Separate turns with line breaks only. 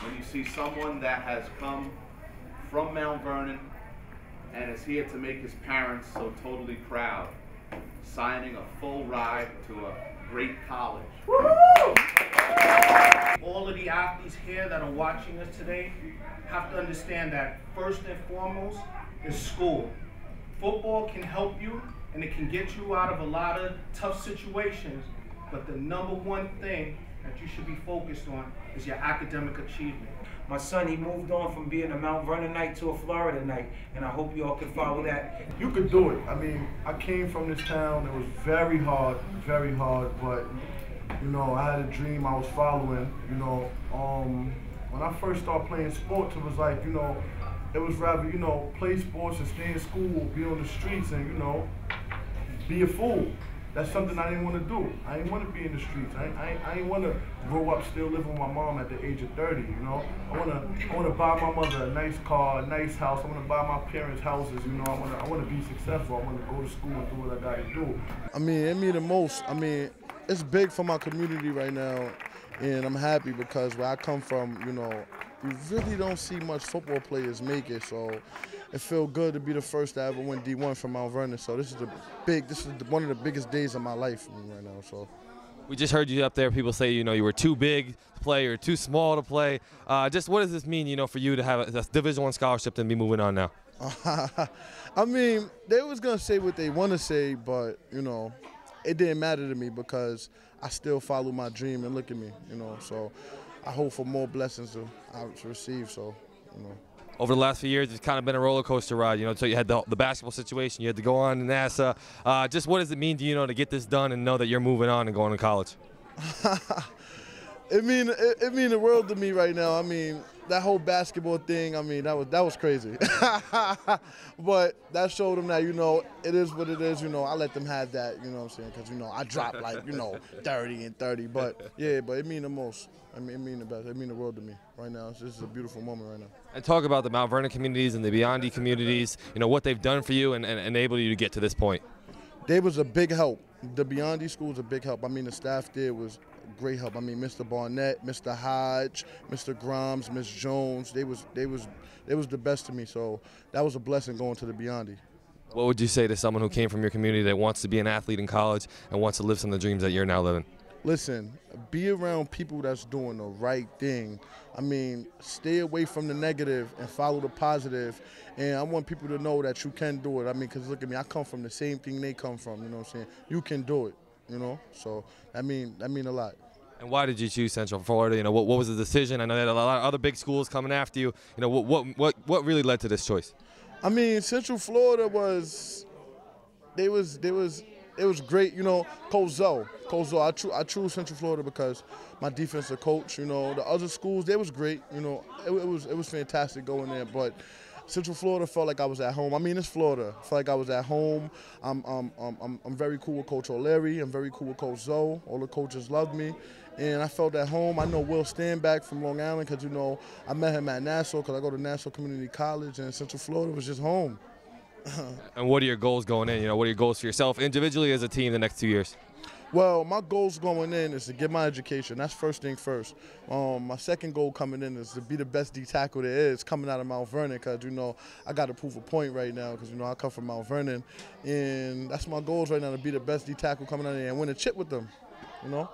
when you see someone that has come from Mount Vernon and is here to make his parents so totally proud, signing a full ride to a great college.
Woo! All of the athletes here that are watching us today have to understand that first and foremost is school. Football can help you and it can get you out of a lot of tough situations, but the number one thing that you should be focused on is your academic achievement.
My son, he moved on from being a Mount Vernonite to a Floridite, and I hope you all can follow that.
You could do it. I mean, I came from this town. It was very hard, but, you know, I had a dream I was following, you know. When I first started playing sports, it was like, you know, it was rather, you know, play sports and stay in school, be on the streets and, you know, be a fool. That's something I didn't want to do. I didn't want to be in the streets. I didn't want to grow up still living with my mom at the age of 30, you know. I want to buy my mother a nice car, a nice house. I want to buy my parents houses, you know. I want to be successful. I want to go to school and do what I got to do.
I mean, it means the most. I mean, it's big for my community right now, and I'm happy because where I come from, you know, you really don't see much football players make it, so it feels good to be the first to ever win D1 from Mount Vernon. So this is one of the biggest days of my life right now. So
we just heard you up there. People say, you know, you were too big to play or too small to play. Just what does this mean, you know, for you to have a Division I scholarship and be moving on now?
I mean, they was gonna say what they want to say, but you know, it didn't matter to me because I still follow my dream and look at me, you know. So I hope for more blessings to receive. So, you know.
Over the last few years, it's kind of been a roller coaster ride, you know. So you had the basketball situation, you had to go on to NASA. Just what does it mean to you, know, to get this done and know that you're moving on and going to college?
it mean the world to me right now. I mean, that whole basketball thing, I mean, that was crazy. But that showed them that, you know, it is what it is. You know, I let them have that, you know what I'm saying? Because, you know, I dropped like, you know, 30 and 30. But, yeah, but it mean the most. I mean, it mean the best. It mean the world to me right now. This is a beautiful moment right now.
And talk about the Mount Vernon communities and the Biondi communities, you know, what they've done for you and enabled you to get to this point.
They was a big help. The Biondi School was a big help. I mean, the staff there was great help. I mean, Mr. Barnett, Mr. Hodge, Mr. Grimes, Ms. Jones, they was the best to me. So that was a blessing going to the Biondi.
What would you say to someone who came from your community that wants to be an athlete in college and wants to live some of the dreams that you're now living?
Listen, be around people that's doing the right thing. I mean, stay away from the negative and follow the positive. And I want people to know that you can do it. I mean, because look at me, I come from the same thing they come from, you know what I'm saying? You can do it, you know? So that mean a lot.
And why did you choose Central Florida? You know, what was the decision? I know that a lot of other big schools coming after you. You know, what really led to this choice?
I mean, Central Florida it was great, you know. Coach Zoe, I choose Central Florida because my defensive coach, you know. The other schools, they was great, you know. It was fantastic going there, but Central Florida felt like I was at home. I mean, it's Florida. I felt like I was at home. I'm very cool with Coach O'Leary. I'm very cool with Coach Zoe. All the coaches loved me, and I felt at home. I know Will Stanback from Long Island because, you know, I met him at Nassau because I go to Nassau Community College, and Central Florida was just home.
And what are your goals going in? You know, what are your goals for yourself individually as a team the next 2 years?
Well, my goals going in is to get my education. That's first thing first. My second goal coming in is to be the best D tackle there is coming out of Mount Vernon because, you know, I got to prove a point right now because, you know, I come from Mount Vernon. And that's my goals right now, to be the best D tackle coming out of there and win a chip with them, you know.